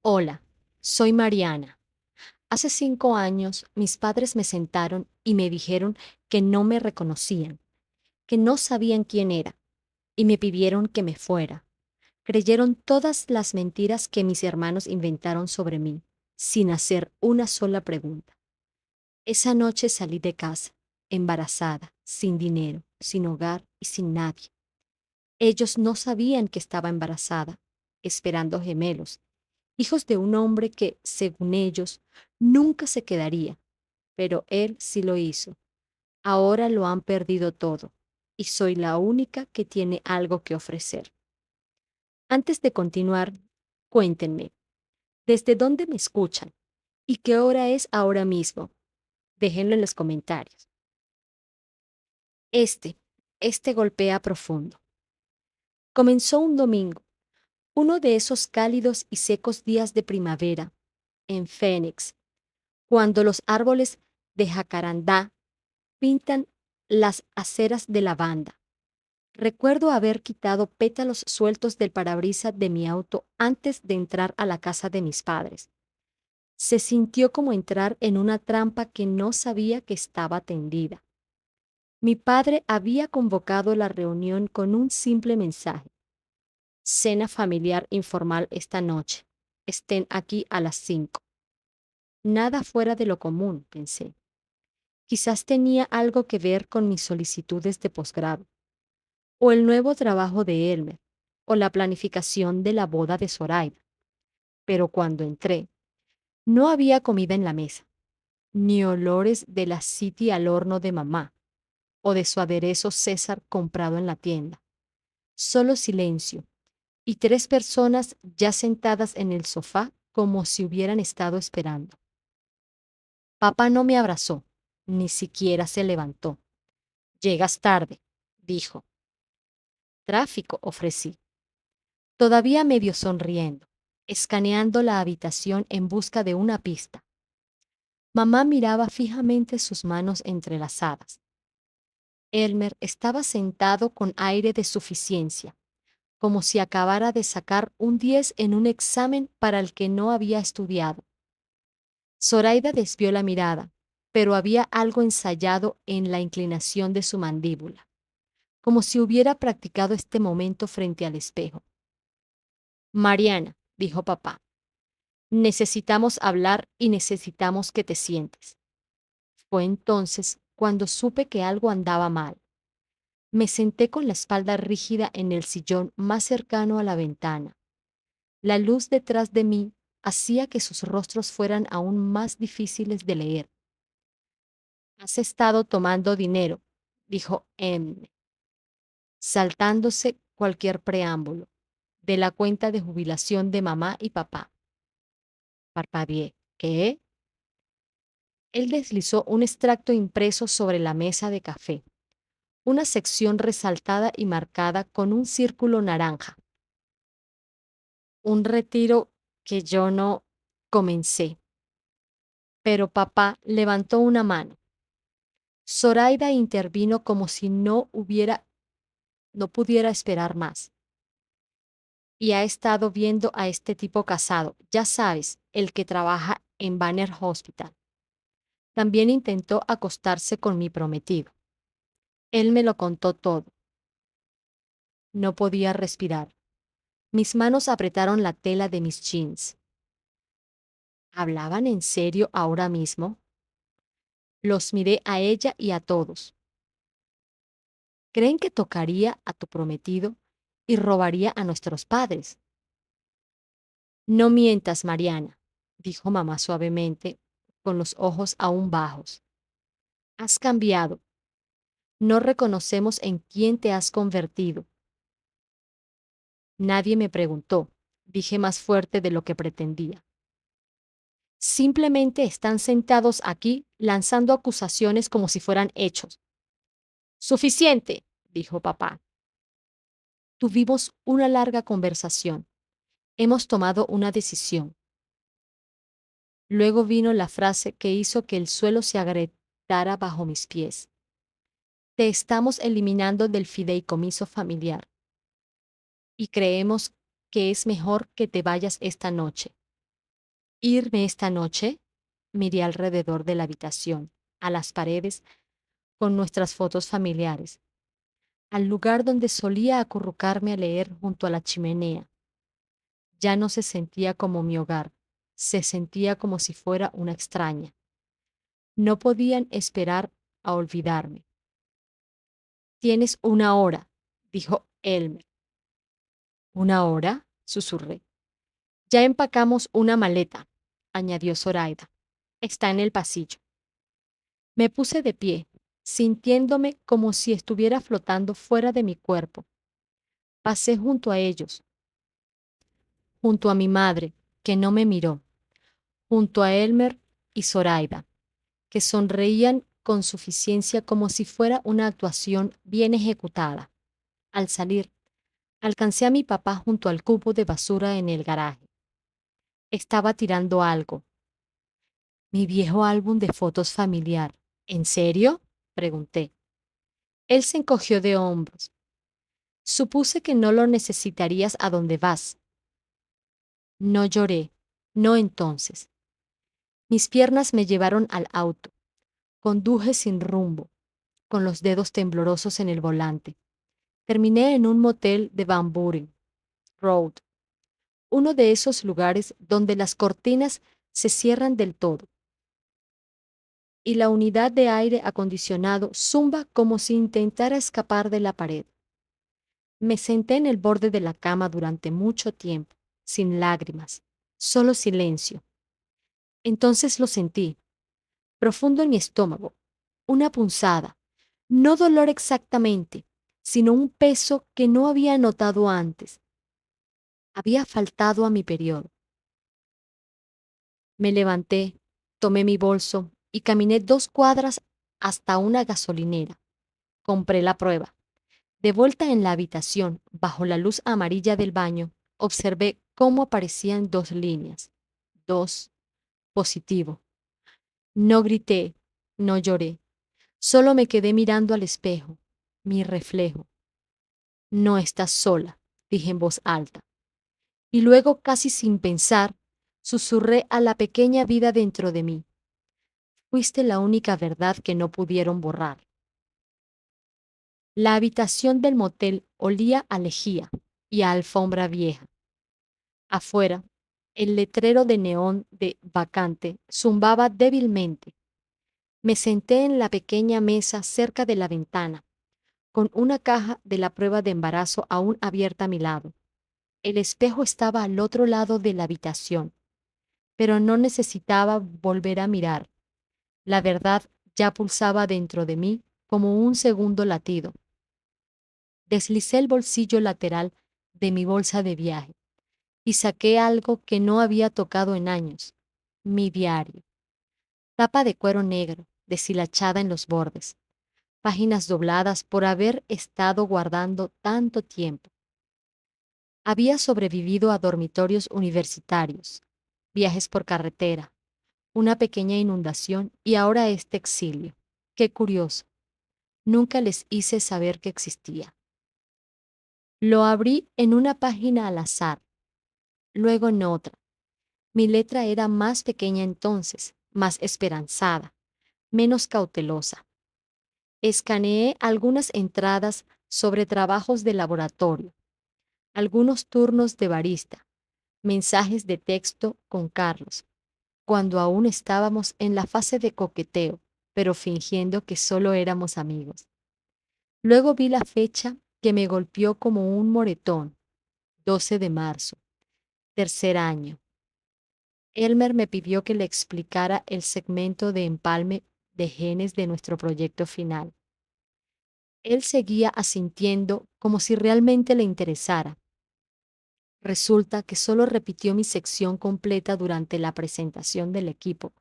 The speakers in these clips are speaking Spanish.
Hola, soy Mariana. Hace 5 años mis padres me sentaron y me dijeron que no me reconocían, que no sabían quién era, y me pidieron que me fuera. Creyeron todas las mentiras que mis hermanos inventaron sobre mí, sin hacer una sola pregunta. Esa noche salí de casa, embarazada, sin dinero, sin hogar y sin nadie. Ellos no sabían que estaba embarazada, esperando gemelos, hijos de un hombre que, según ellos, nunca se quedaría, pero él sí lo hizo. Ahora lo han perdido todo, y soy la única que tiene algo que ofrecer. Antes de continuar, cuéntenme, ¿desde dónde me escuchan? ¿Y qué hora es ahora mismo? Déjenlo en los comentarios. Este, este golpea profundo. Comenzó un domingo, uno de esos cálidos y secos días de primavera, en Phoenix, cuando los árboles de jacarandá pintan las aceras de lavanda. Recuerdo haber quitado pétalos sueltos del parabrisas de mi auto antes de entrar a la casa de mis padres. Se sintió como entrar en una trampa que no sabía que estaba tendida. Mi padre había convocado la reunión con un simple mensaje: cena familiar informal esta noche. Estén aquí a las 5. Nada fuera de lo común, pensé. Quizás tenía algo que ver con mis solicitudes de posgrado, o el nuevo trabajo de Elmer, o la planificación de la boda de Zoraida. Pero cuando entré, no había comida en la mesa, ni olores de la City al horno de mamá, o de su aderezo César comprado en la tienda. Solo silencio, y 3 personas ya sentadas en el sofá como si hubieran estado esperando. Papá no me abrazó, ni siquiera se levantó. Llegas tarde, dijo. Tráfico, ofrecí, todavía medio sonriendo, escaneando la habitación en busca de una pista. Mamá miraba fijamente sus manos entrelazadas. Elmer estaba sentado con aire de suficiencia, como si acabara de sacar un 10 en un examen para el que no había estudiado. Zoraida desvió la mirada, pero había algo ensayado en la inclinación de su mandíbula, como si hubiera practicado este momento frente al espejo. Mariana, dijo papá, necesitamos hablar y necesitamos que te sientes. Fue entonces cuando supe que algo andaba mal. Me senté con la espalda rígida en el sillón más cercano a la ventana. La luz detrás de mí hacía que sus rostros fueran aún más difíciles de leer. Has estado tomando dinero, dijo M, saltándose cualquier preámbulo, de la cuenta de jubilación de mamá y papá. Parpadeé. ¿Qué? Él deslizó un extracto impreso sobre la mesa de café, una sección resaltada y marcada con un círculo naranja. Un retiro que yo no comencé. Pero papá levantó una mano. Zoraida intervino como si no pudiera esperar más. Y ha estado viendo a este tipo casado, ya sabes, el que trabaja en Banner Hospital. También intentó acostarse con mi prometido. Él me lo contó todo. No podía respirar. Mis manos apretaron la tela de mis jeans. ¿Hablaban en serio ahora mismo? Los miré a ella y a todos. ¿Creen que tocaría a tu prometido y robaría a nuestros padres? No mientas, Mariana, dijo mamá suavemente, con los ojos aún bajos. Has cambiado. No reconocemos en quién te has convertido. Nadie me preguntó, dije más fuerte de lo que pretendía. Simplemente están sentados aquí lanzando acusaciones como si fueran hechos. Suficiente, dijo papá. Tuvimos una larga conversación. Hemos tomado una decisión. Luego vino la frase que hizo que el suelo se agrietara bajo mis pies. Te estamos eliminando del fideicomiso familiar. Y creemos que es mejor que te vayas esta noche. irme esta noche? Miré alrededor de la habitación, a las paredes, con nuestras fotos familiares, al lugar donde solía acurrucarme a leer junto a la chimenea. Ya no se sentía como mi hogar, se sentía como si fuera una extraña. No podían esperar a olvidarme. Tienes una hora, dijo Elmer. ¿Una hora? Susurré. Ya empacamos una maleta, añadió Zoraida. Está en el pasillo. Me puse de pie, sintiéndome como si estuviera flotando fuera de mi cuerpo. Pasé junto a ellos, junto a mi madre, que no me miró, junto a Elmer y Zoraida, que sonreían con suficiencia como si fuera una actuación bien ejecutada. Al salir, alcancé a mi papá junto al cubo de basura en el garaje. Estaba tirando algo. Mi viejo álbum de fotos familiar. ¿En serio? Pregunté. Él se encogió de hombros. Supuse que no lo necesitarías a donde vas. No lloré, no entonces. Mis piernas me llevaron al auto. Conduje sin rumbo, con los dedos temblorosos en el volante. Terminé en un motel de Van Buren Road, uno de esos lugares donde las cortinas se cierran del todo y la unidad de aire acondicionado zumba como si intentara escapar de la pared. Me senté en el borde de la cama durante mucho tiempo, sin lágrimas, solo silencio. Entonces lo sentí, profundo en mi estómago, una punzada, no dolor exactamente, sino un peso que no había notado antes. Había faltado a mi periodo. Me levanté, tomé mi bolso y caminé 2 cuadras hasta una gasolinera. Compré la prueba. De vuelta en la habitación, bajo la luz amarilla del baño, observé cómo aparecían 2 líneas. 2. Positivo. No grité, no lloré. Solo me quedé mirando al espejo, mi reflejo. No estás sola, dije en voz alta. Y luego, casi sin pensar, susurré a la pequeña vida dentro de mí. Fuiste la única verdad que no pudieron borrar. La habitación del motel olía a lejía y a alfombra vieja. Afuera, el letrero de neón de vacante zumbaba débilmente. Me senté en la pequeña mesa cerca de la ventana, con una caja de la prueba de embarazo aún abierta a mi lado. El espejo estaba al otro lado de la habitación, pero no necesitaba volver a mirar. La verdad ya pulsaba dentro de mí como un segundo latido. Deslicé el bolsillo lateral de mi bolsa de viaje y saqué algo que no había tocado en años, mi diario. Tapa de cuero negro, deshilachada en los bordes, páginas dobladas por haber estado guardando tanto tiempo. Había sobrevivido a dormitorios universitarios, viajes por carretera, una pequeña inundación y ahora este exilio. Qué curioso. Nunca les hice saber que existía. Lo abrí en una página al azar, luego en otra. Mi letra era más pequeña entonces, más esperanzada, menos cautelosa. Escaneé algunas entradas sobre trabajos de laboratorio, algunos turnos de barista, mensajes de texto con Carlos, cuando aún estábamos en la fase de coqueteo, pero fingiendo que solo éramos amigos. Luego vi la fecha que me golpeó como un moretón, 12 de marzo, tercer año. Elmer me pidió que le explicara el segmento de empalme de genes de nuestro proyecto final. Él seguía asintiendo como si realmente le interesara. Resulta que solo repitió mi sección completa durante la presentación del equipo.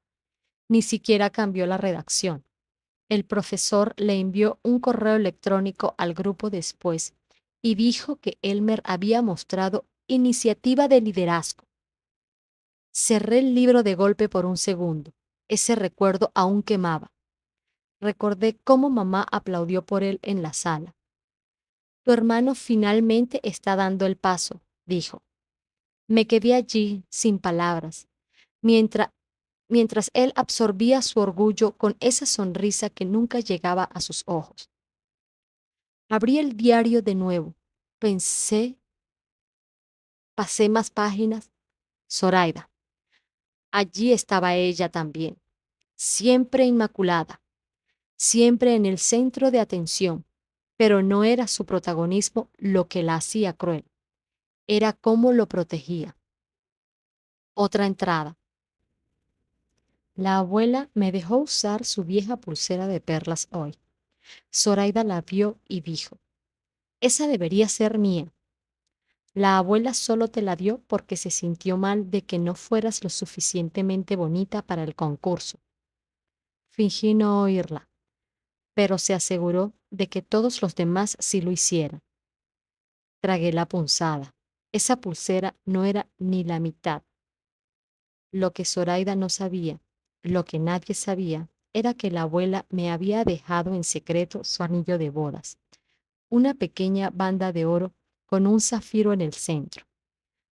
Ni siquiera cambió la redacción. El profesor le envió un correo electrónico al grupo después y dijo que Elmer había mostrado iniciativa de liderazgo. Cerré el libro de golpe por un segundo. Ese recuerdo aún quemaba. Recordé cómo mamá aplaudió por él en la sala. Tu hermano finalmente está dando el paso, dijo. Me quedé allí, sin palabras, mientras, mientras él absorbía su orgullo con esa sonrisa que nunca llegaba a sus ojos. Abrí el diario de nuevo. Pasé más páginas. Zoraida. Allí estaba ella también, siempre inmaculada, siempre en el centro de atención, pero no era su protagonismo lo que la hacía cruel, era cómo lo protegía. Otra entrada. La abuela me dejó usar su vieja pulsera de perlas hoy. Zoraida la vio y dijo, esa debería ser mía. La abuela solo te la dio porque se sintió mal de que no fueras lo suficientemente bonita para el concurso. Fingí no oírla, pero se aseguró de que todos los demás sí lo hicieran. Tragué la punzada. Esa pulsera no era ni la mitad. Lo que Zoraida no sabía, lo que nadie sabía, era que la abuela me había dejado en secreto su anillo de bodas, una pequeña banda de oro con un zafiro en el centro.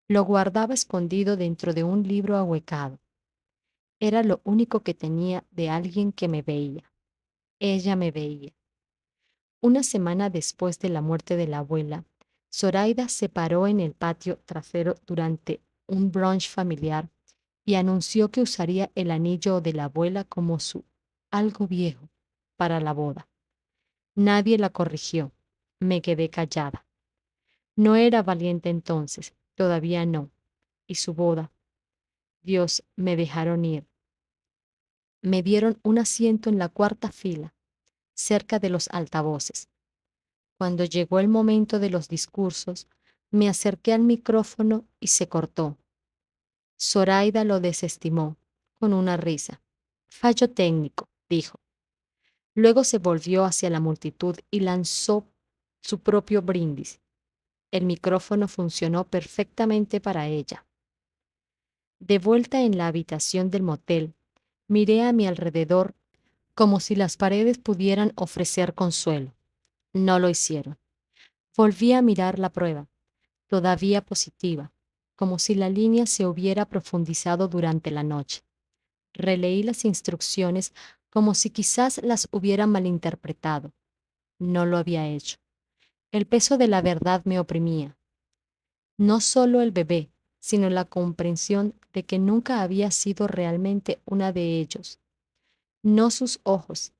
Lo guardaba escondido dentro de un libro ahuecado. Era lo único que tenía de alguien que me veía. Ella me veía. Una semana después de la muerte de la abuela, Zoraida se paró en el patio trasero durante un brunch familiar y anunció que usaría el anillo de la abuela como su algo viejo para la boda. Nadie la corrigió. Me quedé callada. No era valiente entonces, todavía no. Y su boda. Dios, me dejaron ir. Me dieron un asiento en la cuarta fila, cerca de los altavoces. Cuando llegó el momento de los discursos, me acerqué al micrófono y se cortó. Zoraida lo desestimó, con una risa. Fallo técnico, dijo. Luego se volvió hacia la multitud y lanzó su propio brindis. El micrófono funcionó perfectamente para ella. De vuelta en la habitación del motel, miré a mi alrededor como si las paredes pudieran ofrecer consuelo. No lo hicieron. Volví a mirar la prueba, todavía positiva, como si la línea se hubiera profundizado durante la noche. Releí las instrucciones como si quizás las hubiera malinterpretado. No lo había hecho. El peso de la verdad me oprimía. No solo el bebé, sino la comprensión de que nunca había sido realmente una de ellos. No sus ojos.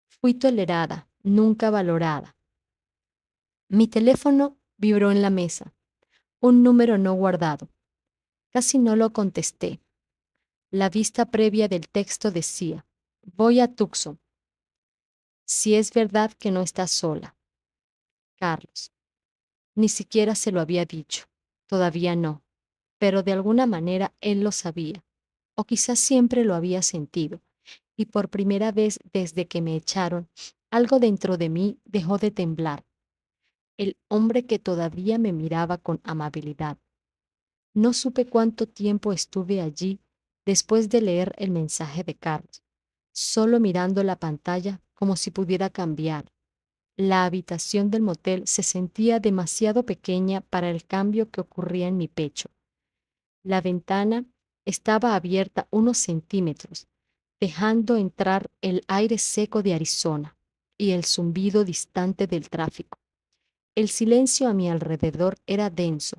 Fui tolerada, nunca valorada. Mi teléfono vibró en la mesa. Un número no guardado. Casi no lo contesté. La vista previa del texto decía, voy a Tucson. Si es verdad que no estás sola. Carlos. Ni siquiera se lo había dicho. Todavía no. Pero de alguna manera él lo sabía. O quizás siempre lo había sentido. Y por primera vez desde que me echaron, algo dentro de mí dejó de temblar. El hombre que todavía me miraba con amabilidad. No supe cuánto tiempo estuve allí después de leer el mensaje de Carlos, solo mirando la pantalla como si pudiera cambiar. La habitación del motel se sentía demasiado pequeña para el cambio que ocurría en mi pecho. La ventana estaba abierta unos centímetros, dejando entrar el aire seco de Arizona y el zumbido distante del tráfico. El silencio a mi alrededor era denso,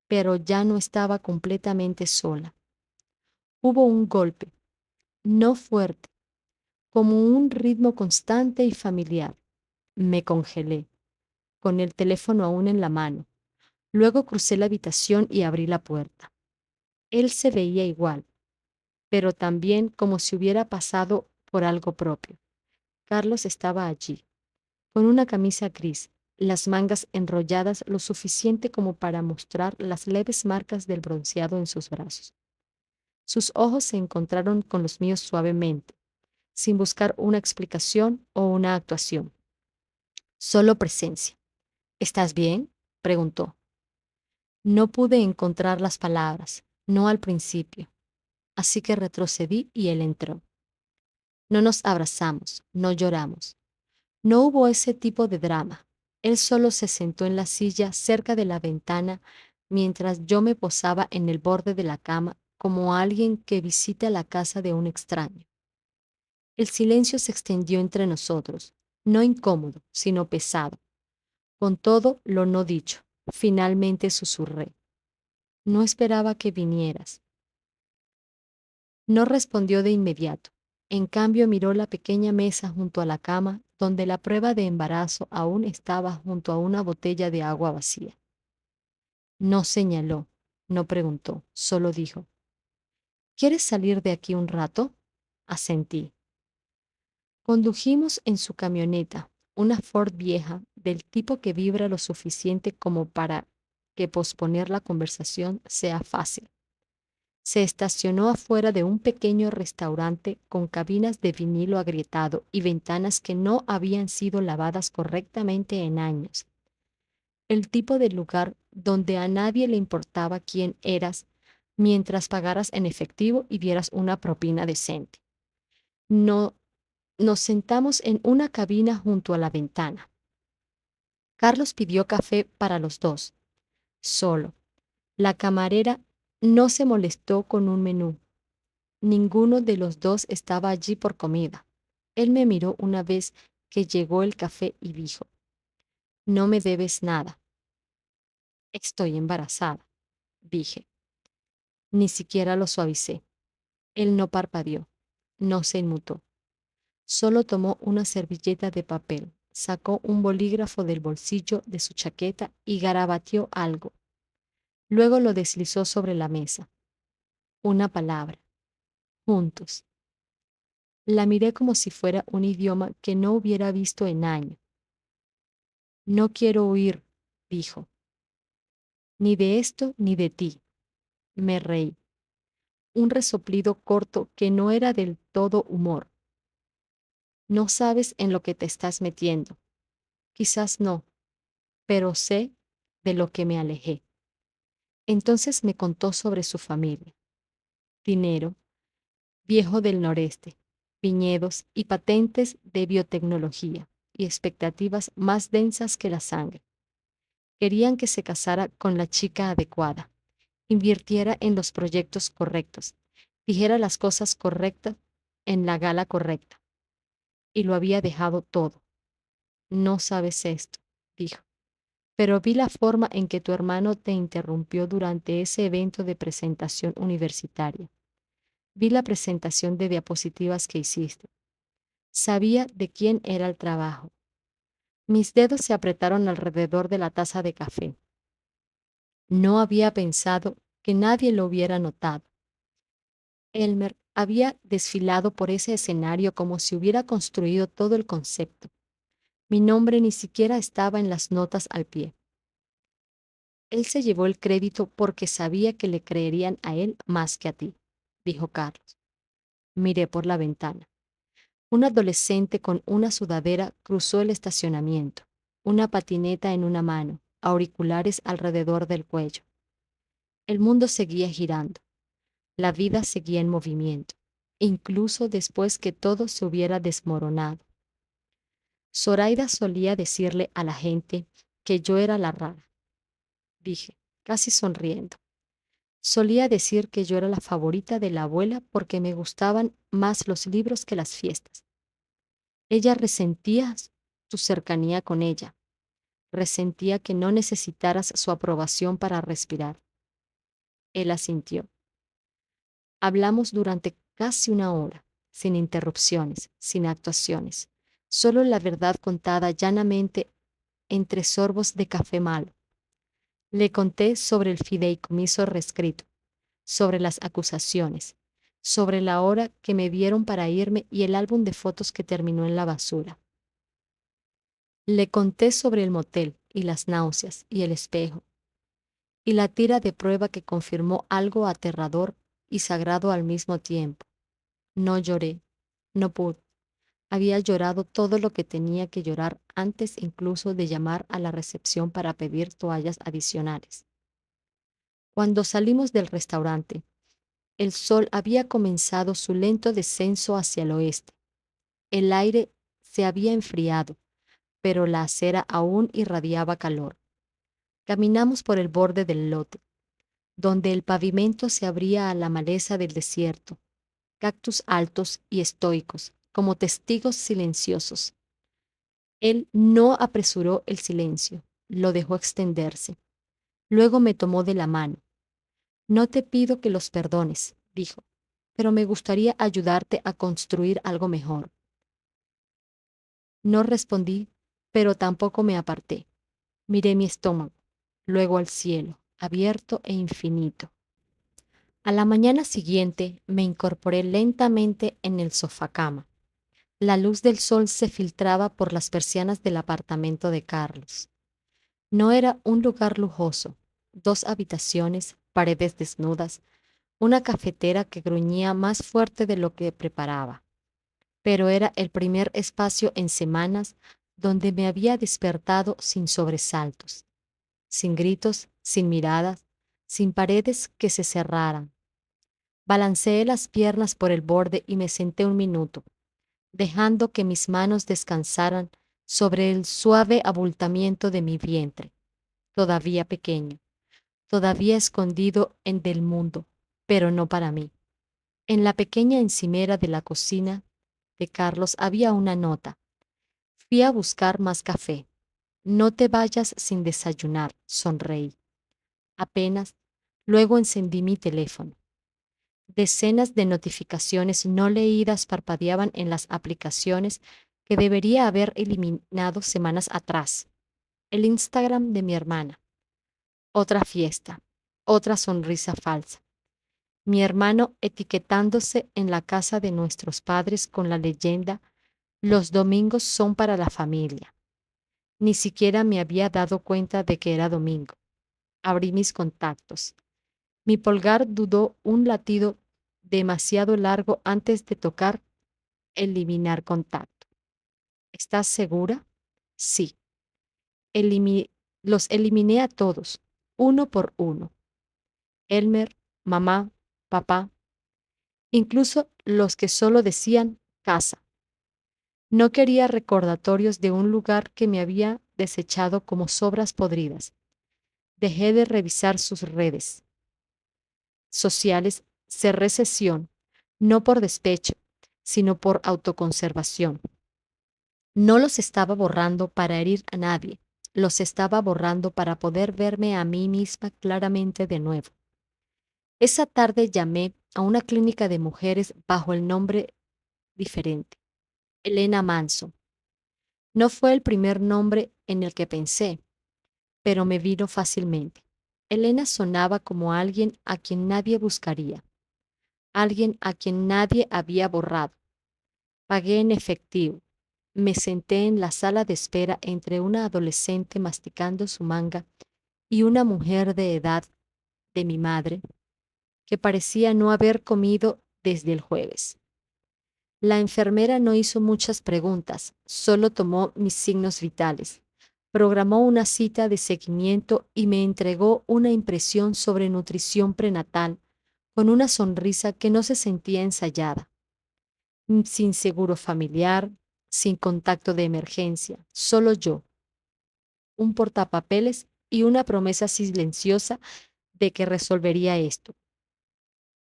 pero ya no estaba completamente sola. Hubo un golpe, no fuerte, como un ritmo constante y familiar. Me congelé, con el teléfono aún en la mano. Luego crucé la habitación y abrí la puerta. Él se veía igual, pero también como si hubiera pasado por algo propio. Carlos estaba allí, con una camisa gris, las mangas enrolladas lo suficiente como para mostrar las leves marcas del bronceado en sus brazos. Sus ojos se encontraron con los míos suavemente, sin buscar una explicación o una actuación. Solo presencia. ¿Estás bien?, preguntó. No pude encontrar las palabras, no al principio, así que retrocedí y él entró. No nos abrazamos, no lloramos. No hubo ese tipo de drama. Él solo se sentó en la silla cerca de la ventana mientras yo me posaba en el borde de la cama como alguien que visita la casa de un extraño. El silencio se extendió entre nosotros, no incómodo, sino pesado. Con todo lo no dicho, finalmente susurré. No esperaba que vinieras. No respondió de inmediato. En cambio miró la pequeña mesa junto a la cama, donde la prueba de embarazo aún estaba junto a una botella de agua vacía. No señaló, no preguntó, solo dijo, ¿quieres salir de aquí un rato? Asentí. Condujimos en su camioneta, una Ford vieja, del tipo que vibra lo suficiente como para que posponer la conversación sea fácil. Se estacionó afuera de un pequeño restaurante con cabinas de vinilo agrietado y ventanas que no habían sido lavadas correctamente en años. El tipo de lugar donde a nadie le importaba quién eras mientras pagaras en efectivo y dieras una propina decente. No, nos sentamos en una cabina junto a la ventana. Carlos pidió café para los dos, solo. La camarera no se molestó con un menú. Ninguno de los dos estaba allí por comida. Él me miró una vez que llegó el café y dijo, no me debes nada. Estoy embarazada, dije. Ni siquiera lo suavicé. Él no parpadeó, no se inmutó. Solo tomó una servilleta de papel, sacó un bolígrafo del bolsillo de su chaqueta y garabateó algo. Luego lo deslizó sobre la mesa. Una palabra. Juntos. La miré como si fuera un idioma que no hubiera visto en años. No quiero huir, dijo. Ni de esto ni de ti. Me reí. Un resoplido corto que no era del todo humor. No sabes en lo que te estás metiendo. Quizás no, pero sé de lo que me alejé. Entonces me contó sobre su familia. Dinero, viejo del noreste, viñedos y patentes de biotecnología y expectativas más densas que la sangre. Querían que se casara con la chica adecuada, invirtiera en los proyectos correctos, dijera las cosas correctas en la gala correcta. Y lo había dejado todo. No sabes esto, dijo. Pero vi la forma en que tu hermano te interrumpió durante ese evento de presentación universitaria. Vi la presentación de diapositivas que hiciste. Sabía de quién era el trabajo. Mis dedos se apretaron alrededor de la taza de café. No había pensado que nadie lo hubiera notado. Elmer había desfilado por ese escenario como si hubiera construido todo el concepto. Mi nombre ni siquiera estaba en las notas al pie. Él se llevó el crédito porque sabía que le creerían a él más que a ti, dijo Carlos. Miré por la ventana. Un adolescente con una sudadera cruzó el estacionamiento, una patineta en una mano, auriculares alrededor del cuello. El mundo seguía girando. La vida seguía en movimiento, incluso después que todo se hubiera desmoronado. Zoraida solía decirle a la gente que yo era la rara, dije, casi sonriendo. Solía decir que yo era la favorita de la abuela porque me gustaban más los libros que las fiestas. Ella resentía tu cercanía con ella, resentía que no necesitaras su aprobación para respirar. Él asintió. Hablamos durante casi una hora, sin interrupciones, sin actuaciones, solo la verdad contada llanamente entre sorbos de café malo. Le conté sobre el fideicomiso reescrito, sobre las acusaciones, sobre la hora que me dieron para irme y el álbum de fotos que terminó en la basura. Le conté sobre el motel y las náuseas y el espejo, y la tira de prueba que confirmó algo aterrador y sagrado al mismo tiempo. No lloré, no pude. Había llorado todo lo que tenía que llorar antes incluso de llamar a la recepción para pedir toallas adicionales. Cuando salimos del restaurante, el sol había comenzado su lento descenso hacia el oeste. El aire se había enfriado, pero la acera aún irradiaba calor. Caminamos por el borde del lote. donde el pavimento se abría a la maleza del desierto, cactus altos y estoicos, como testigos silenciosos. Él no apresuró el silencio, lo dejó extenderse. Luego me tomó de la mano. No te pido que los perdones, dijo, pero me gustaría ayudarte a construir algo mejor. No respondí, pero tampoco me aparté. Miré mi estómago, luego al cielo, abierto e infinito. A la mañana siguiente me incorporé lentamente en el sofá-cama. La luz del sol se filtraba por las persianas del apartamento de Carlos. No era un lugar lujoso, 2 habitaciones, paredes desnudas, una cafetera que gruñía más fuerte de lo que preparaba, pero era el primer espacio en semanas donde me había despertado sin sobresaltos, sin gritos, sin miradas, sin paredes que se cerraran. Balanceé las piernas por el borde y me senté un minuto, dejando que mis manos descansaran sobre el suave abultamiento de mi vientre, todavía pequeño, todavía escondido en del mundo, pero no para mí. En la pequeña encimera de la cocina de Carlos había una nota. Fui a buscar más café. No te vayas sin desayunar, sonreí. Apenas, luego encendí mi teléfono. Decenas de notificaciones no leídas parpadeaban en las aplicaciones que debería haber eliminado semanas atrás. El Instagram de mi hermana. Otra fiesta. Otra sonrisa falsa. Mi hermano etiquetándose en la casa de nuestros padres con la leyenda: los domingos son para la familia. Ni siquiera me había dado cuenta de que era domingo. Abrí mis contactos. Mi pulgar dudó un latido demasiado largo antes de tocar eliminar contacto. ¿Estás segura? Sí. Elimi- los eliminé a todos, uno por uno. Elmer, mamá, papá, incluso los que solo decían casa. No quería recordatorios de un lugar que me había desechado como sobras podridas. Dejé de revisar sus redes sociales, cerré sesión, no por despecho, sino por autoconservación. No los estaba borrando para herir a nadie, los estaba borrando para poder verme a mí misma claramente de nuevo. Esa tarde llamé a una clínica de mujeres bajo el nombre diferente, Elena Manson. No fue el primer nombre en el que pensé, pero me vino fácilmente. Elena sonaba como alguien a quien nadie buscaría, alguien a quien nadie había borrado. Pagué en efectivo. Me senté en la sala de espera entre una adolescente masticando su manga y una mujer de edad de mi madre, que parecía no haber comido desde el jueves. La enfermera no hizo muchas preguntas, solo tomó mis signos vitales, programó una cita de seguimiento y me entregó una impresión sobre nutrición prenatal con una sonrisa que no se sentía ensayada, sin seguro familiar, sin contacto de emergencia, solo yo, un portapapeles y una promesa silenciosa de que resolvería esto.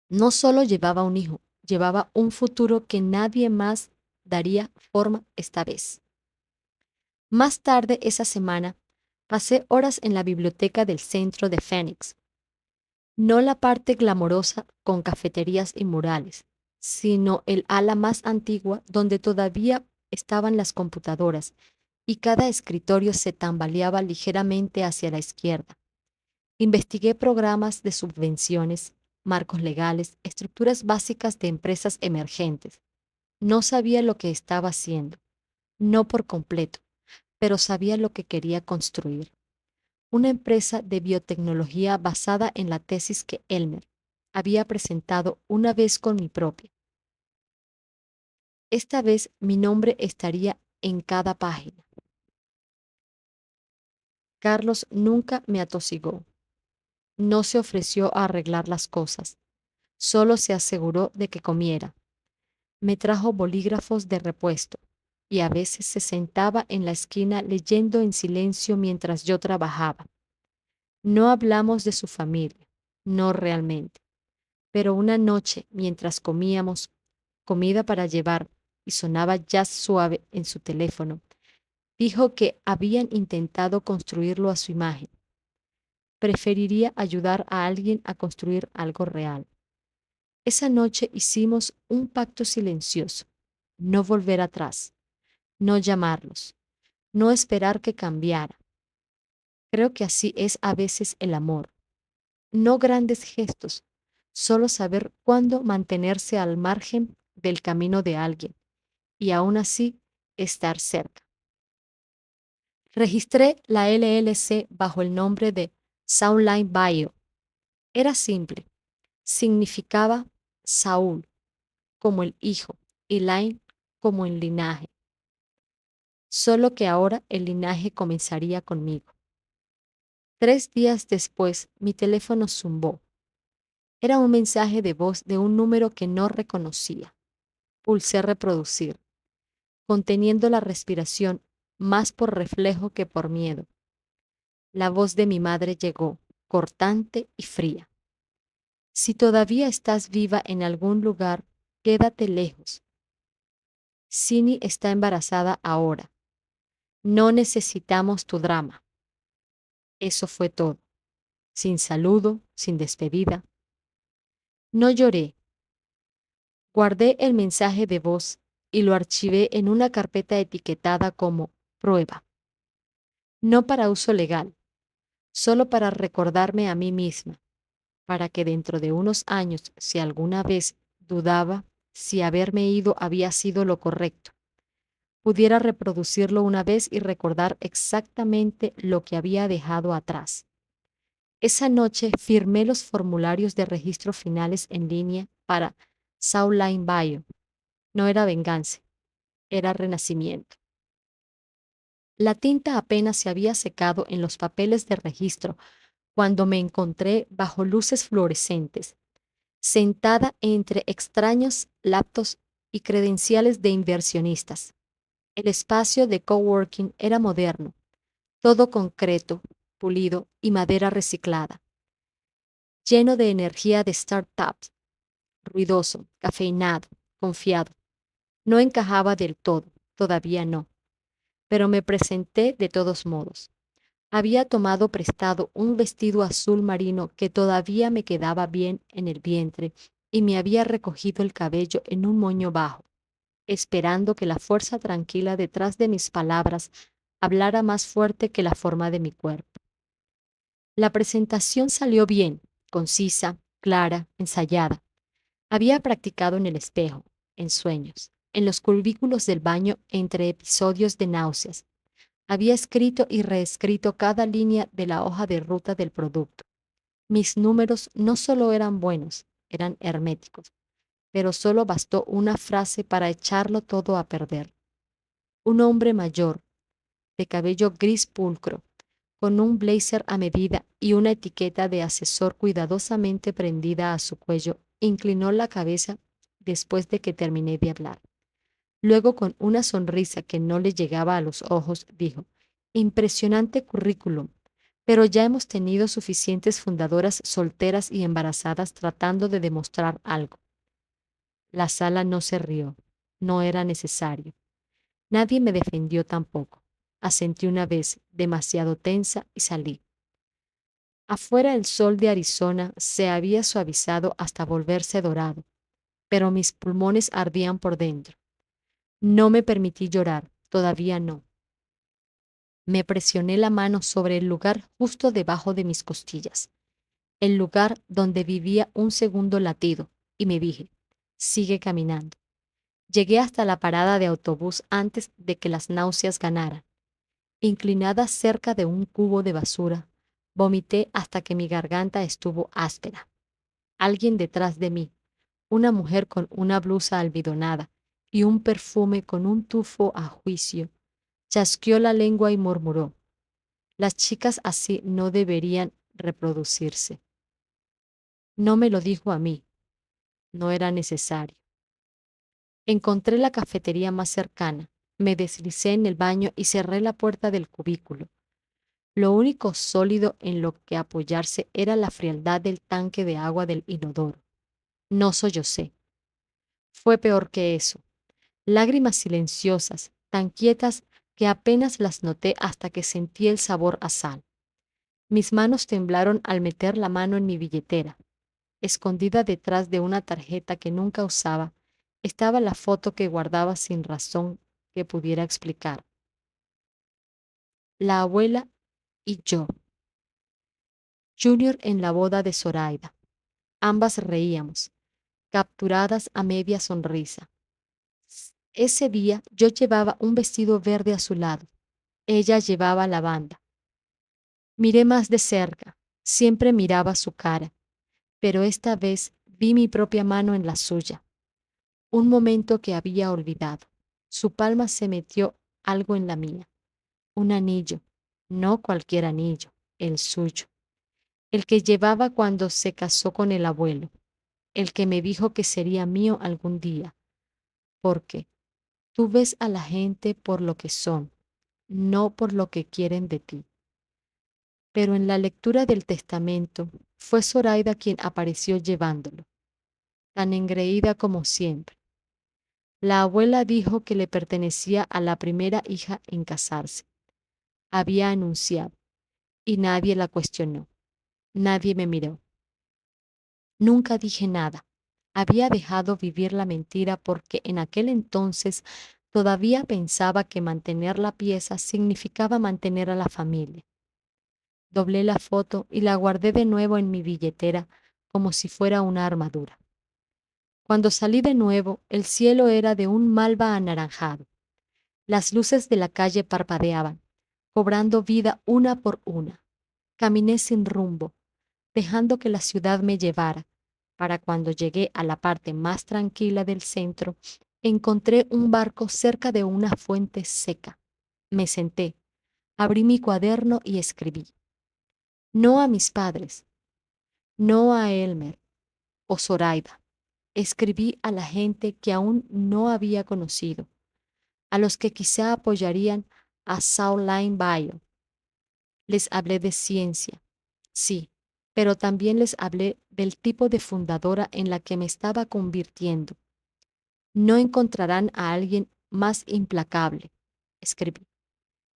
No solo llevaba un hijo, llevaba un futuro que nadie más daría forma esta vez. Más tarde esa semana, pasé horas en la biblioteca del centro de Phoenix. No la parte glamorosa con cafeterías y murales, sino el ala más antigua donde todavía estaban las computadoras y cada escritorio se tambaleaba ligeramente hacia la izquierda. Investigué programas de subvenciones, marcos legales, estructuras básicas de empresas emergentes. No sabía lo que estaba haciendo, no por completo, pero sabía lo que quería construir. Una empresa de biotecnología basada en la tesis que Elmer había presentado una vez con mi propia. Esta vez mi nombre estaría en cada página. Carlos nunca me atosigó. No se ofreció a arreglar las cosas. Solo se aseguró de que comiera. Me trajo bolígrafos de repuesto y a veces se sentaba en la esquina leyendo en silencio mientras yo trabajaba. No hablamos de su familia. No realmente. Pero una noche, mientras comíamos comida para llevar y sonaba jazz suave en su teléfono, dijo que habían intentado construirlo a su imagen. Preferiría ayudar a alguien a construir algo real. Esa noche hicimos un pacto silencioso. No volver atrás, no llamarlos, no esperar que cambiara. Creo que así es a veces el amor. No grandes gestos, solo saber cuándo mantenerse al margen del camino de alguien y aún así estar cerca. Registré la LLC bajo el nombre de Soundline Bio. Era simple. Significaba Saúl como el hijo y Line como el linaje. Solo que ahora el linaje comenzaría conmigo. 3 días después, mi teléfono zumbó. Era un mensaje de voz de un número que no reconocía. Pulsé reproducir, conteniendo la respiración más por reflejo que por miedo. La voz de mi madre llegó, cortante y fría. Si todavía estás viva en algún lugar, quédate lejos. Sini está embarazada ahora. No necesitamos tu drama. Eso fue todo. Sin saludo, sin despedida. No lloré. Guardé el mensaje de voz y lo archivé en una carpeta etiquetada como prueba. No para uso legal, solo para recordarme a mí misma, para que dentro de unos años, si alguna vez dudaba si haberme ido había sido lo correcto, pudiera reproducirlo una vez y recordar exactamente lo que había dejado atrás. Esa noche firmé los formularios de registro finales en línea para Soundline Bio. No era venganza, era renacimiento. La tinta apenas se había secado en los papeles de registro cuando me encontré bajo luces fluorescentes, sentada entre extraños laptops y credenciales de inversionistas. El espacio de coworking era moderno, todo concreto, pulido y madera reciclada, lleno de energía de startups, ruidoso, cafeinado, confiado. No encajaba del todo, todavía no, pero me presenté de todos modos. Había tomado prestado un vestido azul marino que todavía me quedaba bien en el vientre y me había recogido el cabello en un moño bajo, esperando que la fuerza tranquila detrás de mis palabras hablara más fuerte que la forma de mi cuerpo. La presentación salió bien, concisa, clara, ensayada. Había practicado en el espejo, en sueños, en los cubículos del baño entre episodios de náuseas. Había escrito y reescrito cada línea de la hoja de ruta del producto. Mis números no solo eran buenos, eran herméticos, pero solo bastó una frase para echarlo todo a perder. Un hombre mayor, de cabello gris pulcro, con un blazer a medida y una etiqueta de asesor cuidadosamente prendida a su cuello, inclinó la cabeza después de que terminé de hablar. Luego, con una sonrisa que no le llegaba a los ojos, dijo: impresionante currículum, pero ya hemos tenido suficientes fundadoras solteras y embarazadas tratando de demostrar algo. La sala no se rió. No era necesario. Nadie me defendió tampoco. Asentí una vez, demasiado tensa, y salí. Afuera el sol de Arizona se había suavizado hasta volverse dorado, pero mis pulmones ardían por dentro. No me permití llorar, todavía no. Me presioné la mano sobre el lugar justo debajo de mis costillas, el lugar donde vivía un segundo latido, y me dije: sigue caminando. Llegué hasta la parada de autobús antes de que las náuseas ganaran. Inclinada cerca de un cubo de basura, vomité hasta que mi garganta estuvo áspera. Alguien detrás de mí, una mujer con una blusa almidonada y un perfume con un tufo a juicio, chasqueó la lengua y murmuró: las chicas así no deberían reproducirse. No me lo dijo a mí, no era necesario. Encontré la cafetería más cercana, me deslicé en el baño y cerré la puerta del cubículo. Lo único sólido en lo que apoyarse era la frialdad del tanque de agua del inodoro. No sollocé. Fue peor que eso. Lágrimas silenciosas, tan quietas que apenas las noté hasta que sentí el sabor a sal. Mis manos temblaron al meter la mano en mi billetera. Escondida detrás de una tarjeta que nunca usaba, estaba la foto que guardaba sin razón que pudiera explicar. La abuela y yo. Junior en la boda de Zoraida. Ambas reíamos, capturadas a media sonrisa. Ese día yo llevaba un vestido verde azulado. Ella llevaba lavanda. Miré más de cerca. Siempre miraba su cara, pero esta vez vi mi propia mano en la suya. Un momento que había olvidado. Su palma se metió algo en la mía. Un anillo, no cualquier anillo, el suyo. El que llevaba cuando se casó con el abuelo. El que me dijo que sería mío algún día. Porque tú ves a la gente por lo que son, no por lo que quieren de ti. Pero en la lectura del testamento fue Zoraida quien apareció llevándolo, tan engreída como siempre. La abuela dijo que le pertenecía a la primera hija en casarse. Había anunciado, y nadie la cuestionó. Nadie me miró. Nunca dije nada. Había dejado vivir la mentira porque en aquel entonces todavía pensaba que mantener la pieza significaba mantener a la familia. Doblé la foto y la guardé de nuevo en mi billetera como si fuera una armadura. Cuando salí de nuevo, el cielo era de un malva anaranjado. Las luces de la calle parpadeaban, cobrando vida una por una. Caminé sin rumbo, dejando que la ciudad me llevara. Para cuando llegué a la parte más tranquila del centro, encontré un barco cerca de una fuente seca. Me senté, abrí mi cuaderno y escribí. No a mis padres, no a Elmer o Zoraida. Escribí a la gente que aún no había conocido, a los que quizá apoyarían a Sauerland Bio. Les hablé de ciencia, sí, pero también les hablé del tipo de fundadora en la que me estaba convirtiendo. No encontrarán a alguien más implacable, escribí,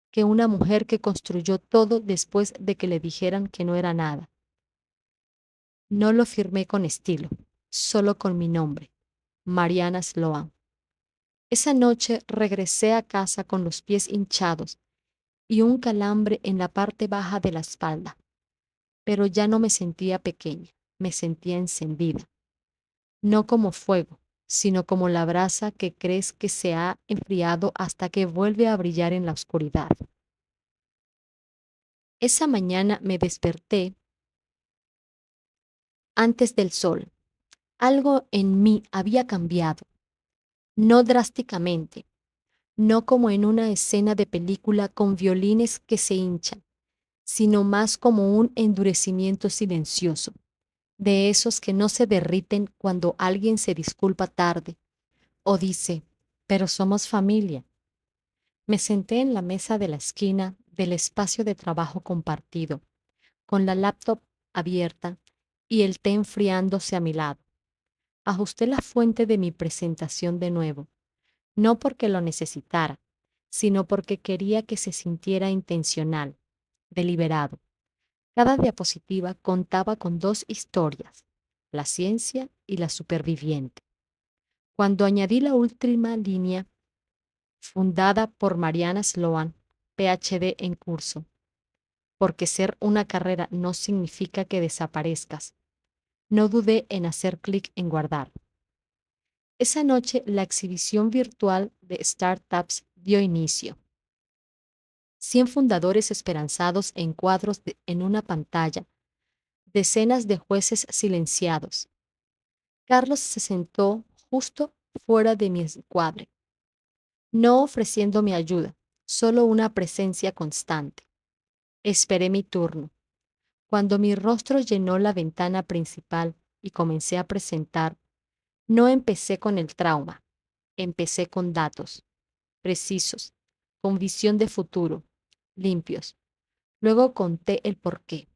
que una mujer que construyó todo después de que le dijeran que no era nada. No lo firmé con estilo, solo con mi nombre, Mariana Sloan. Esa noche regresé a casa con los pies hinchados y un calambre en la parte baja de la espalda, pero ya no me sentía pequeña, me sentía encendida, no como fuego, sino como la brasa que crees que se ha enfriado hasta que vuelve a brillar en la oscuridad. Esa mañana me desperté antes del sol. Algo en mí había cambiado, no drásticamente, no como en una escena de película con violines que se hinchan, sino más como un endurecimiento silencioso, de esos que no se derriten cuando alguien se disculpa tarde o dice, pero somos familia. Me senté en la mesa de la esquina del espacio de trabajo compartido, con la laptop abierta y el té enfriándose a mi lado. Ajusté la fuente de mi presentación de nuevo, no porque lo necesitara, sino porque quería que se sintiera intencional, deliberado. Cada diapositiva contaba con dos historias, la ciencia y la superviviente. Cuando añadí la última línea, fundada por Mariana Sloan, PhD en curso, porque ser una carrera no significa que desaparezcas, no dudé en hacer clic en guardar. Esa noche la exhibición virtual de startups dio inicio. 100 fundadores esperanzados en cuadros en una pantalla, decenas de jueces silenciados. Carlos se sentó justo fuera de mi encuadre, no ofreciéndome ayuda, solo una presencia constante. Esperé mi turno. Cuando mi rostro llenó la ventana principal y comencé a presentar, no empecé con el trauma, empecé con datos, precisos, con visión de futuro, limpios. Luego conté el porqué.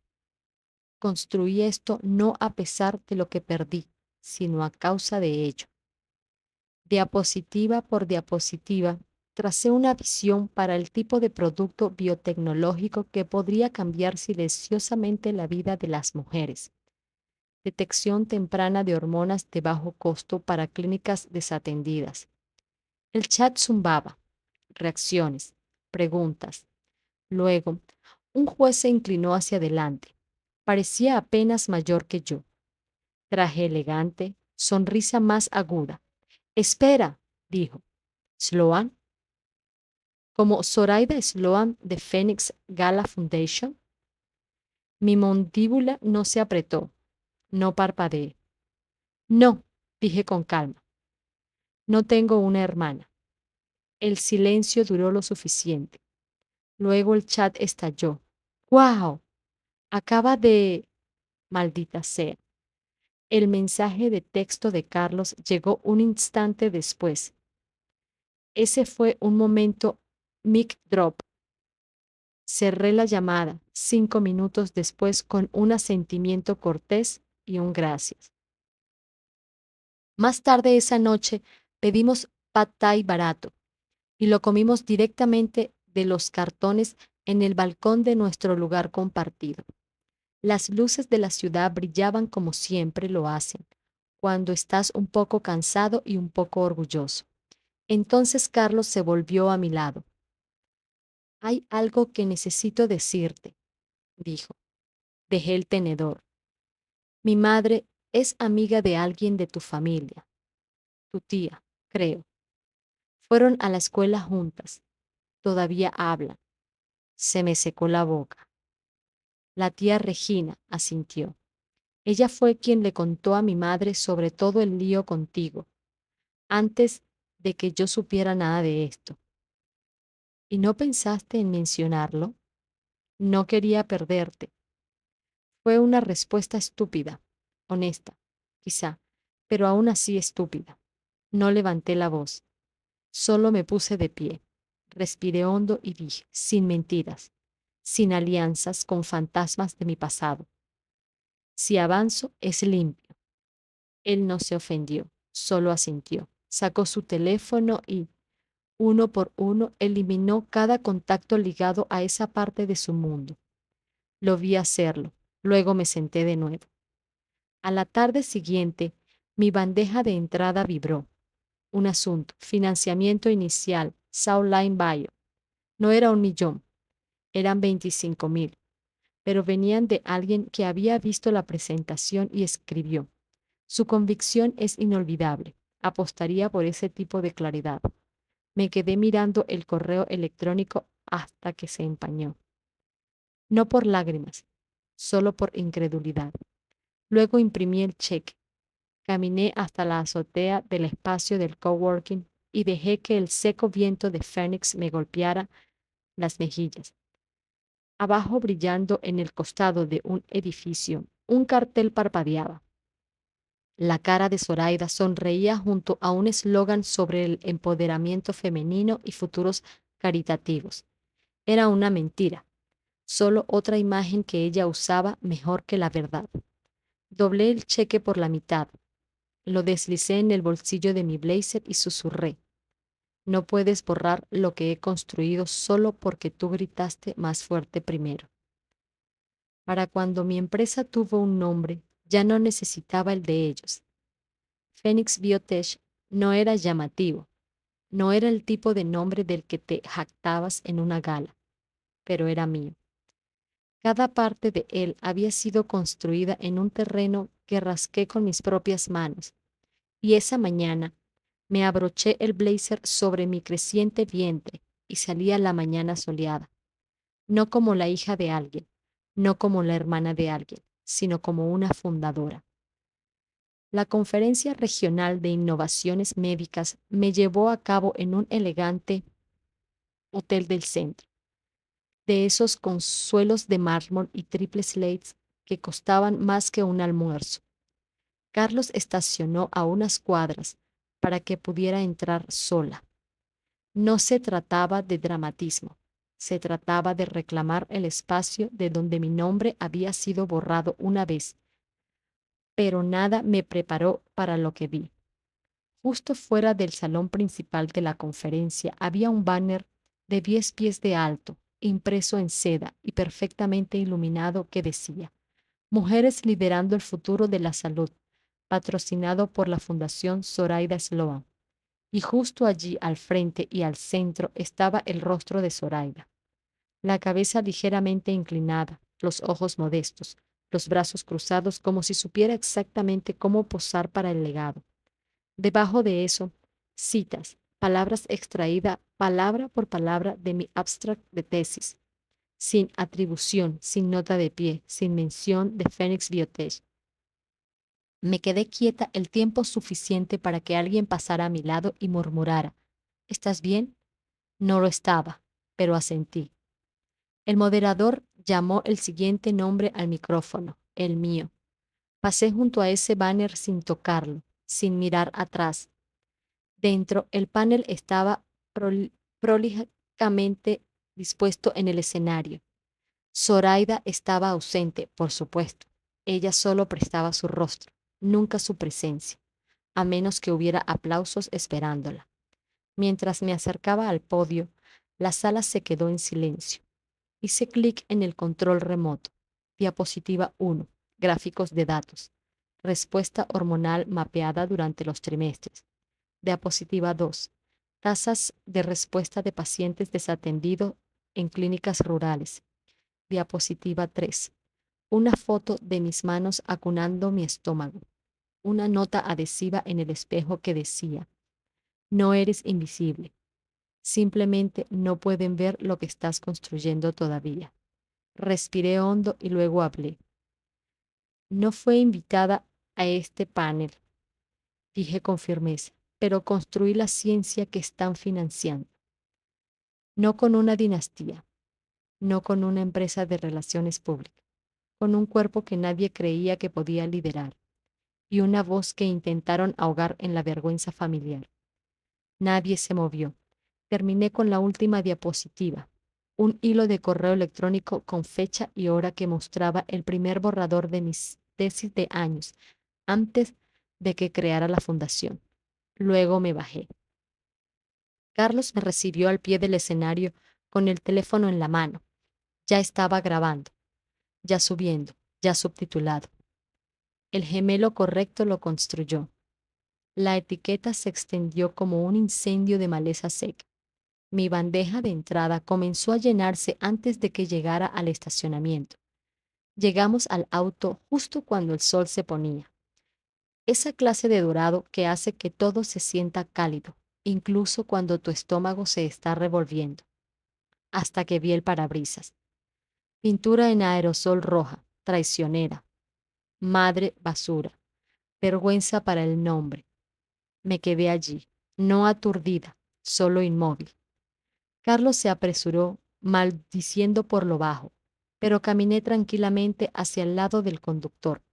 Construí esto no a pesar de lo que perdí, sino a causa de ello. Diapositiva por diapositiva, tracé una visión para el tipo de producto biotecnológico que podría cambiar silenciosamente la vida de las mujeres. Detección temprana de hormonas de bajo costo para clínicas desatendidas. El chat zumbaba. Reacciones, preguntas. Luego, un juez se inclinó hacia adelante. Parecía apenas mayor que yo. Traje elegante, sonrisa más aguda. Espera, dijo. Sloan, como Zoraida Sloan de Phoenix Gala Foundation. Mi mandíbula no se apretó, no parpadeé. No, dije con calma. No tengo una hermana. El silencio duró lo suficiente. Luego el chat estalló. ¡Wow! Acaba de... Maldita sea. El mensaje de texto de Carlos llegó un instante después. Ese fue un momento mic drop. Cerré la llamada 5 minutos después con un asentimiento cortés y un gracias. Más tarde esa noche pedimos pad thai barato y lo comimos directamente de los cartones en el balcón de nuestro lugar compartido. Las luces de la ciudad brillaban como siempre lo hacen, cuando estás un poco cansado y un poco orgulloso. Entonces Carlos se volvió a mi lado. Hay algo que necesito decirte, dijo. Dejé el tenedor. Mi madre es amiga de alguien de tu familia, tu tía, creo. Fueron a la escuela juntas. Todavía hablan. Se me secó la boca. La tía Regina asintió. Ella fue quien le contó a mi madre sobre todo el lío contigo, antes de que yo supiera nada de esto. ¿Y no pensaste en mencionarlo? No quería perderte. Fue una respuesta estúpida, honesta, quizá, pero aún así estúpida. No levanté la voz, solo me puse de pie, respiré hondo y dije, sin mentiras, sin alianzas con fantasmas de mi pasado. Si avanzo, es limpio. Él no se ofendió, solo asintió. Sacó su teléfono y, uno por uno, eliminó cada contacto ligado a esa parte de su mundo. Lo vi hacerlo, luego me senté de nuevo. A la tarde siguiente, mi bandeja de entrada vibró. Un asunto, financiamiento inicial, Southline Bio. No era 1 millón, eran 25,000, pero venían de alguien que había visto la presentación y escribió. Su convicción es inolvidable. Apostaría por ese tipo de claridad. Me quedé mirando el correo electrónico hasta que se empañó. No por lágrimas, solo por incredulidad. Luego imprimí el cheque. Caminé hasta la azotea del espacio del coworking y dejé que el seco viento de Phoenix me golpeara las mejillas. Abajo, brillando en el costado de un edificio, un cartel parpadeaba. La cara de Zoraida sonreía junto a un eslogan sobre el empoderamiento femenino y futuros caritativos. Era una mentira, solo otra imagen que ella usaba mejor que la verdad. Doblé el cheque por la mitad. Lo deslicé en el bolsillo de mi blazer y susurré. No puedes borrar lo que he construido solo porque tú gritaste más fuerte primero. Para cuando mi empresa tuvo un nombre, ya no necesitaba el de ellos. Phoenix Biotech no era llamativo, no era el tipo de nombre del que te jactabas en una gala, pero era mío. Cada parte de él había sido construida en un terreno que rasqué con mis propias manos, y esa mañana me abroché el blazer sobre mi creciente vientre y salí a la mañana soleada, no como la hija de alguien, no como la hermana de alguien, sino como una fundadora. La Conferencia Regional de Innovaciones Médicas me llevó a cabo en un elegante hotel del centro, de esos con suelos de mármol y triple slates que costaban más que un almuerzo. Carlos estacionó a unas cuadras para que pudiera entrar sola. No se trataba de dramatismo, Se trataba de reclamar el espacio de donde mi nombre había sido borrado una vez, pero nada me preparó para lo que vi. Justo fuera del salón principal de la conferencia había un banner de 10 pies de alto, impreso en seda y perfectamente iluminado, que decía: Mujeres liderando el futuro de la salud, patrocinado por la Fundación Zoraida Sloan. Y justo allí, al frente y al centro, estaba el rostro de Zoraida, la cabeza ligeramente inclinada, los ojos modestos, los brazos cruzados, como si supiera exactamente cómo posar para el legado. Debajo de eso, citas, palabras extraídas palabra por palabra de mi abstract de tesis, sin atribución, sin nota de pie, sin mención de Phoenix Biotech. Me quedé quieta el tiempo suficiente para que alguien pasara a mi lado y murmurara: ¿Estás bien? No lo estaba, pero asentí. El moderador llamó el siguiente nombre al micrófono: el mío. Pasé junto a ese banner sin tocarlo, sin mirar atrás. Dentro, el panel estaba prolijamente dispuesto en el escenario. Zoraida estaba ausente, por supuesto. Ella solo prestaba su rostro, nunca su presencia, a menos que hubiera aplausos esperándola. Mientras me acercaba al podio, la sala se quedó en silencio. Hice clic en el control remoto. Diapositiva 1. Gráficos de datos. Respuesta hormonal mapeada durante los trimestres. Diapositiva 2. Tasas de respuesta de pacientes desatendidos en clínicas rurales. Diapositiva 3. Una foto de mis manos acunando mi estómago. Una nota adhesiva en el espejo que decía: No eres invisible. Simplemente no pueden ver lo que estás construyendo todavía. Respiré hondo y luego hablé. No fue invitada a este panel, dije con firmeza, pero construí la ciencia que están financiando. No con una dinastía, no con una empresa de relaciones públicas, con un cuerpo que nadie creía que podía liderar y una voz que intentaron ahogar en la vergüenza familiar. Nadie se movió. Terminé con la última diapositiva, un hilo de correo electrónico con fecha y hora que mostraba el primer borrador de mis tesis de años, antes de que creara la fundación. Luego me bajé. Carlos me recibió al pie del escenario con el teléfono en la mano. Ya estaba grabando, ya subiendo, ya subtitulado. El gemelo correcto lo construyó. La etiqueta se extendió como un incendio de maleza seca. Mi bandeja de entrada comenzó a llenarse antes de que llegara al estacionamiento. Llegamos al auto justo cuando el sol se ponía. Esa clase de dorado que hace que todo se sienta cálido, incluso cuando tu estómago se está revolviendo. Hasta que vi el parabrisas. Pintura en aerosol roja, traicionera. Madre basura. Vergüenza para el nombre. Me quedé allí, no aturdida, solo inmóvil. Carlos se apresuró, maldiciendo por lo bajo, pero caminé tranquilamente hacia el lado del conductor.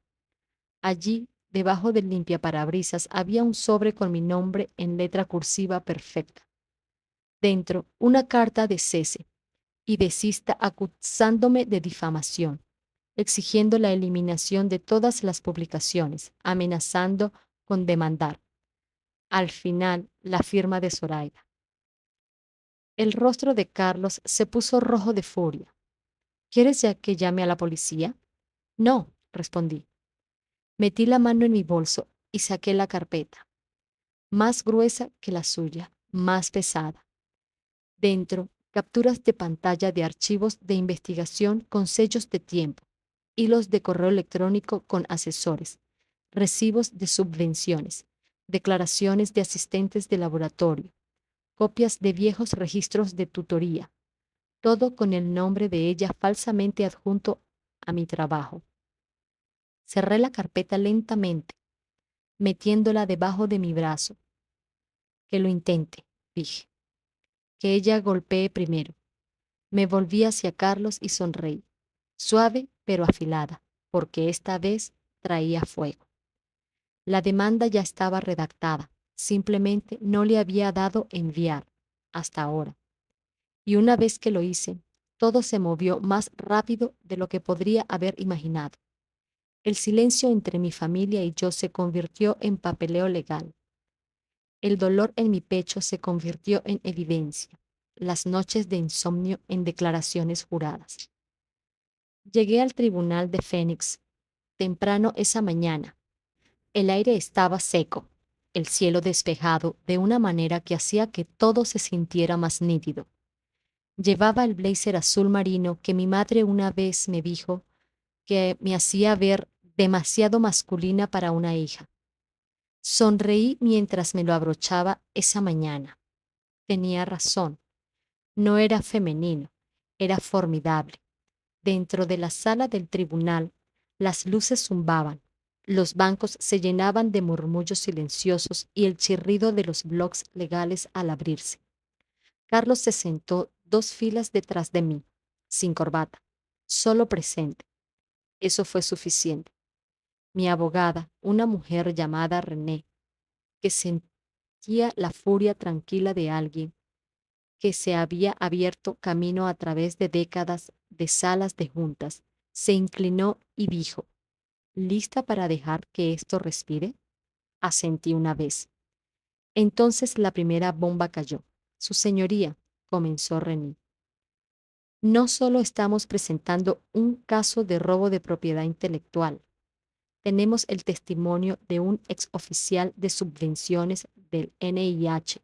Allí, debajo del limpiaparabrisas, había un sobre con mi nombre en letra cursiva perfecta. Dentro, una carta de cese y desista acusándome de difamación, exigiendo la eliminación de todas las publicaciones, amenazando con demandar. Al final, la firma de Zoraida. El rostro de Carlos se puso rojo de furia. ¿Quieres ya que llame a la policía? No, respondí. Metí la mano en mi bolso y saqué la carpeta, más gruesa que la suya, más pesada. Dentro, capturas de pantalla de archivos de investigación con sellos de tiempo, hilos de correo electrónico con asesores, recibos de subvenciones, declaraciones de asistentes de laboratorio, copias de viejos registros de tutoría, todo con el nombre de ella falsamente adjunto a mi trabajo. Cerré la carpeta lentamente, metiéndola debajo de mi brazo. Que lo intente, dije. Que ella golpee primero. Me volví hacia Carlos y sonreí, suave pero afilada, porque esta vez traía fuego. La demanda ya estaba redactada, simplemente no le había dado enviar hasta ahora. y una vez que lo hice, todo se movió más rápido de lo que podría haber imaginado. El silencio entre mi familia y yo se convirtió en papeleo legal. El dolor en mi pecho se convirtió en evidencia. Las noches de insomnio en declaraciones juradas. Llegué al tribunal de Phoenix temprano esa mañana. El aire estaba seco, el cielo despejado de una manera que hacía que todo se sintiera más nítido. Llevaba el blazer azul marino que mi madre una vez me dijo que me hacía ver demasiado masculina para una hija. Sonreí mientras me lo abrochaba esa mañana. Tenía razón. No era femenino, era formidable. Dentro de la sala del tribunal, las luces zumbaban, los bancos se llenaban de murmullos silenciosos y el chirrido de los blocs legales al abrirse. Carlos se sentó 2 filas detrás de mí, sin corbata, solo presente. Eso fue suficiente. Mi abogada, una mujer llamada René, que sentía la furia tranquila de alguien que se había abierto camino a través de décadas de salas de juntas, se inclinó y dijo, ¿lista para dejar que esto respire? Asentí una vez. Entonces la primera bomba cayó. Su señoría, comenzó René. No solo estamos presentando un caso de robo de propiedad intelectual, tenemos el testimonio de un exoficial de subvenciones del NIH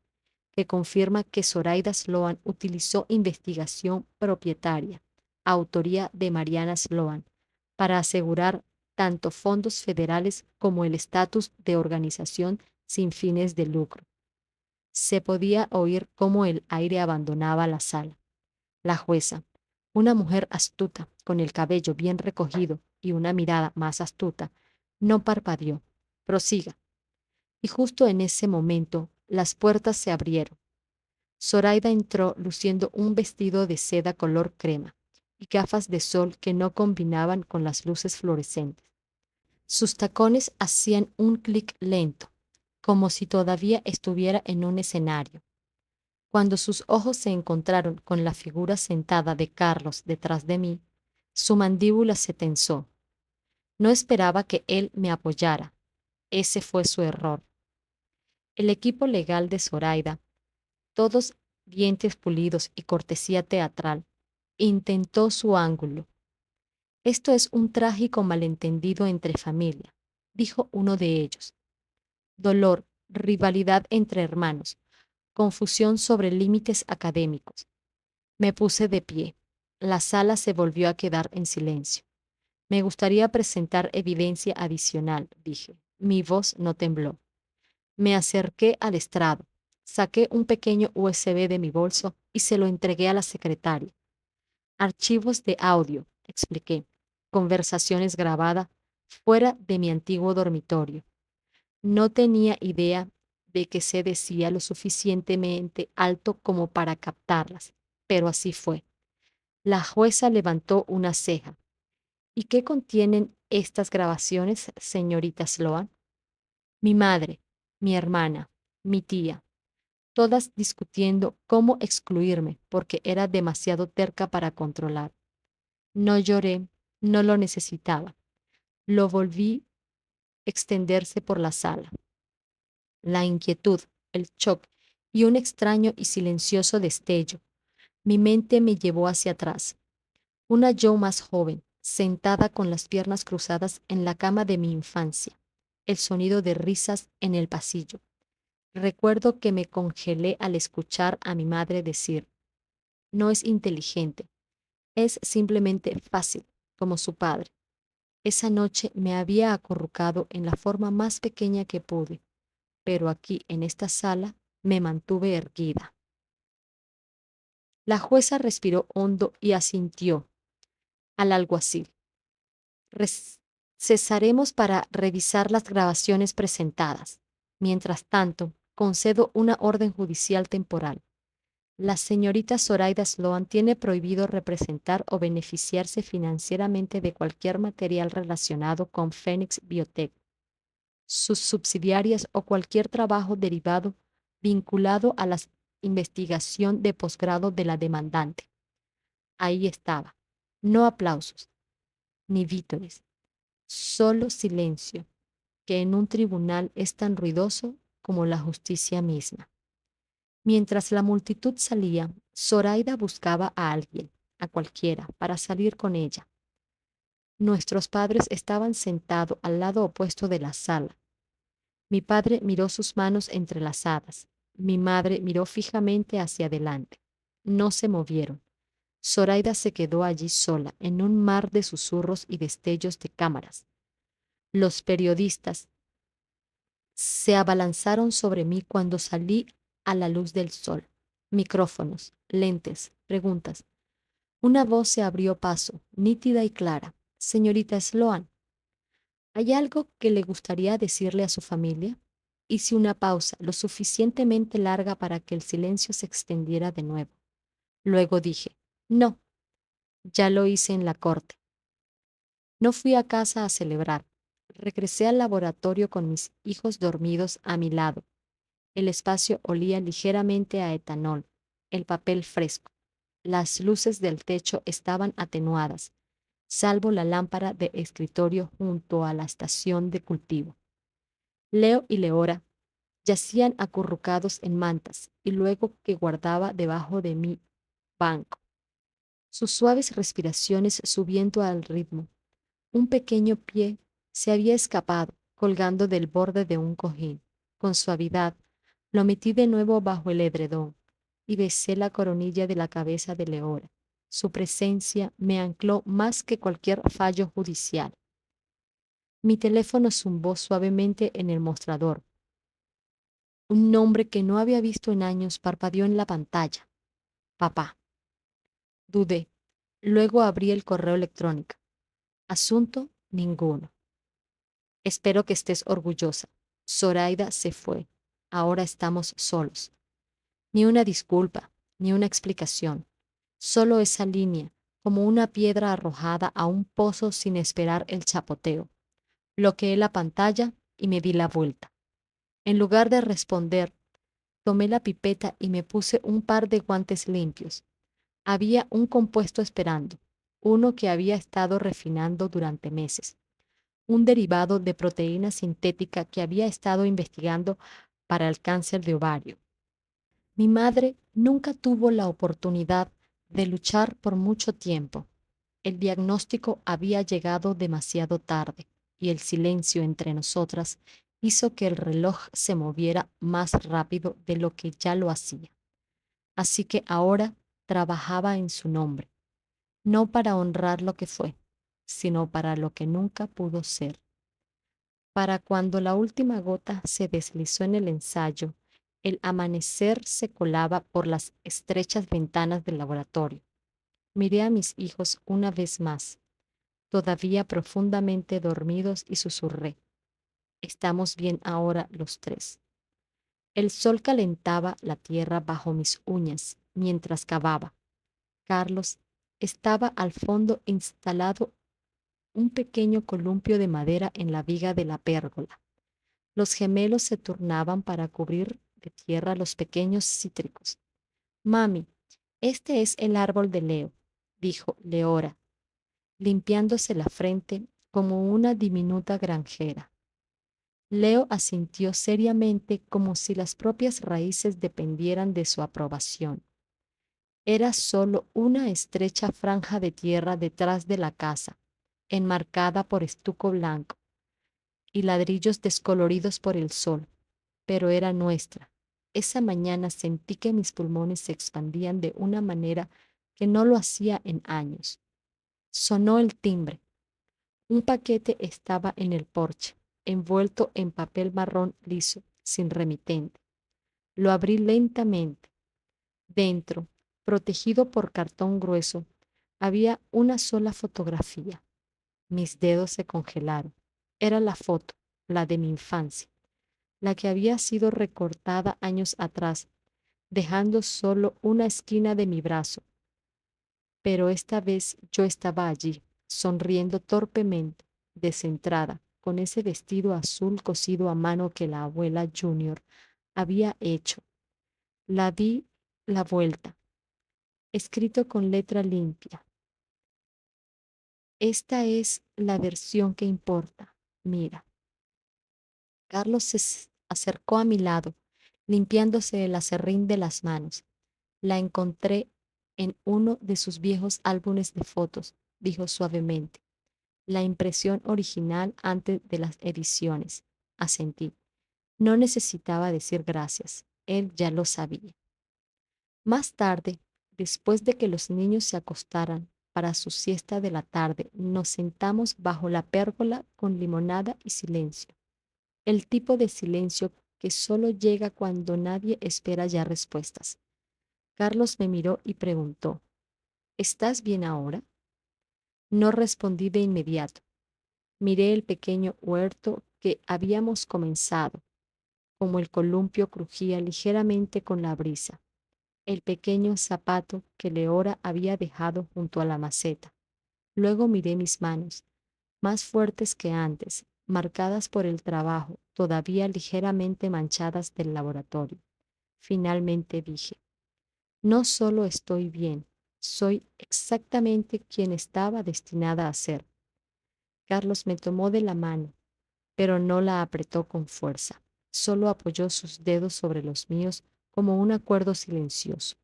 que confirma que Zoraida Sloan utilizó investigación propietaria, autoría de Mariana Sloan, para asegurar tanto fondos federales como el estatus de organización sin fines de lucro. Se podía oír cómo el aire abandonaba la sala. La jueza, una mujer astuta, con el cabello bien recogido y una mirada más astuta, no parpadeó. Prosiga. Y justo en ese momento, las puertas se abrieron. Zoraida entró luciendo un vestido de seda color crema y gafas de sol que no combinaban con las luces fluorescentes. Sus tacones hacían un clic lento, como si todavía estuviera en un escenario. Cuando sus ojos se encontraron con la figura sentada de Carlos detrás de mí, su mandíbula se tensó. No esperaba que él me apoyara. Ese fue su error. El equipo legal de Zoraida, todos dientes pulidos y cortesía teatral, intentó su ángulo. Esto es un trágico malentendido entre familia, dijo uno de ellos. Dolor, rivalidad entre hermanos, confusión sobre límites académicos. Me puse de pie. La sala se volvió a quedar en silencio. Me gustaría presentar evidencia adicional, dije. Mi voz no tembló. Me acerqué al estrado, saqué un pequeño USB de mi bolso y se lo entregué a la secretaria. Archivos de audio, expliqué. Conversaciones grabadas fuera de mi antiguo dormitorio. No tenía idea de que se decía lo suficientemente alto como para captarlas, pero así fue. La jueza levantó una ceja. ¿Y qué contienen estas grabaciones, señorita Sloan? Mi madre, mi hermana, mi tía, todas discutiendo cómo excluirme porque era demasiado terca para controlar. No lloré, no lo necesitaba. Lo volví extenderse por la sala. La inquietud, el shock y un extraño y silencioso destello. Mi mente me llevó hacia atrás. Una yo más joven, sentada con las piernas cruzadas en la cama de mi infancia. El sonido de risas en el pasillo. Recuerdo que me congelé al escuchar a mi madre decir, no es inteligente, es simplemente fácil, como su padre. Esa noche me había acurrucado en la forma más pequeña que pude, pero aquí, en esta sala, me mantuve erguida. La jueza respiró hondo y asintió al alguacil. Cesaremos para revisar las grabaciones presentadas. Mientras tanto, concedo una orden judicial temporal. La señorita Zoraida Sloan tiene prohibido representar o beneficiarse financieramente de cualquier material relacionado con Phoenix Biotech, sus subsidiarias o cualquier trabajo derivado vinculado a las investigación de posgrado de la demandante. Ahí estaba. No aplausos, ni vítores, solo silencio, que en un tribunal es tan ruidoso como la justicia misma. Mientras la multitud salía, Zoraida buscaba a alguien, a cualquiera, para salir con ella. Nuestros padres estaban sentados al lado opuesto de la sala. Mi padre miró sus manos entrelazadas. Mi madre miró fijamente hacia adelante. No se movieron. Zoraida se quedó allí sola, en un mar de susurros y destellos de cámaras. Los periodistas se abalanzaron sobre mí cuando salí a la luz del sol. Micrófonos, lentes, preguntas. Una voz se abrió paso, nítida y clara. Señorita Sloan, ¿hay algo que le gustaría decirle a su familia? Hice una pausa lo suficientemente larga para que el silencio se extendiera de nuevo. Luego dije, no, ya lo hice en la corte. No fui a casa a celebrar. Regresé al laboratorio con mis hijos dormidos a mi lado. El espacio olía ligeramente a etanol, el papel fresco. Las luces del techo estaban atenuadas, salvo la lámpara de escritorio junto a la estación de cultivo. Leo y Leora yacían acurrucados en mantas y luego que guardaba debajo de mi banco, sus suaves respiraciones subiendo al ritmo. Un pequeño pie se había escapado, colgando del borde de un cojín. Con suavidad, lo metí de nuevo bajo el edredón y besé la coronilla de la cabeza de Leora. Su presencia me ancló más que cualquier fallo judicial. Mi teléfono zumbó suavemente en el mostrador. Un nombre que no había visto en años parpadeó en la pantalla. Papá. Dudé. Luego abrí el correo electrónico. Asunto ninguno. Espero que estés orgullosa. Zoraida se fue. Ahora estamos solos. Ni una disculpa, ni una explicación. Solo esa línea, como una piedra arrojada a un pozo sin esperar el chapoteo. Bloqueé la pantalla y me di la vuelta. En lugar de responder, tomé la pipeta y me puse un par de guantes limpios. Había un compuesto esperando, uno que había estado refinando durante meses, un derivado de proteína sintética que había estado investigando para el cáncer de ovario. Mi madre nunca tuvo la oportunidad de luchar por mucho tiempo. El diagnóstico había llegado demasiado tarde y el silencio entre nosotras hizo que el reloj se moviera más rápido de lo que ya lo hacía. Así que ahora trabajaba en su nombre, no para honrar lo que fue, sino para lo que nunca pudo ser. Para cuando la última gota se deslizó en el ensayo, el amanecer se colaba por las estrechas ventanas del laboratorio. Miré a mis hijos una vez más, todavía profundamente dormidos, y susurré. Estamos bien ahora los tres. El sol calentaba la tierra bajo mis uñas mientras cavaba. Carlos estaba al fondo instalado un pequeño columpio de madera en la viga de la pérgola. Los gemelos se turnaban para cubrir de tierra los pequeños cítricos. Mami, este es el árbol de Leo, dijo Leora, limpiándose la frente como una diminuta granjera. Leo asintió seriamente como si las propias raíces dependieran de su aprobación. Era solo una estrecha franja de tierra detrás de la casa, enmarcada por estuco blanco y ladrillos descoloridos por el sol, pero era nuestra. Esa mañana sentí que mis pulmones se expandían de una manera que no lo hacía en años. Sonó el timbre. Un paquete estaba en el porche, envuelto en papel marrón liso, sin remitente. Lo abrí lentamente. Dentro, protegido por cartón grueso, había una sola fotografía. Mis dedos se congelaron. Era la foto, la de mi infancia, la que había sido recortada años atrás, dejando solo una esquina de mi brazo. Pero esta vez yo estaba allí, sonriendo torpemente, descentrada, con ese vestido azul cosido a mano que la abuela Junior había hecho. La vi la vuelta, escrito con letra limpia. Esta es la versión que importa. Mira. Carlos acercó a mi lado, limpiándose el acerrín de las manos. La encontré en uno de sus viejos álbumes de fotos, dijo suavemente. La impresión original antes de las ediciones. Asentí. No necesitaba decir gracias. Él ya lo sabía. Más tarde, después de que los niños se acostaran para su siesta de la tarde, nos sentamos bajo la pérgola con limonada y silencio. El tipo de silencio que solo llega cuando nadie espera ya respuestas. Carlos me miró y preguntó, ¿estás bien ahora? No respondí de inmediato. Miré el pequeño huerto que habíamos comenzado, como el columpio crujía ligeramente con la brisa, el pequeño zapato que Leora había dejado junto a la maceta. Luego miré mis manos, más fuertes que antes, marcadas por el trabajo, todavía ligeramente manchadas del laboratorio. Finalmente dije, no solo estoy bien, soy exactamente quien estaba destinada a ser. Carlos me tomó de la mano, pero no la apretó con fuerza. Solo apoyó sus dedos sobre los míos como un acuerdo silencioso.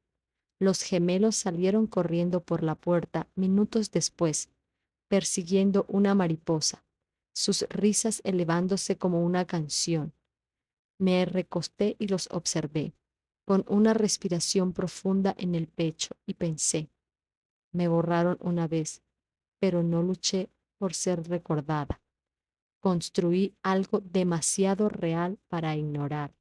Los gemelos salieron corriendo por la puerta minutos después, persiguiendo una mariposa, sus risas elevándose como una canción. Me recosté y los observé, con una respiración profunda en el pecho, y pensé, me borraron una vez, pero no luché por ser recordada. Construí algo demasiado real para ignorar.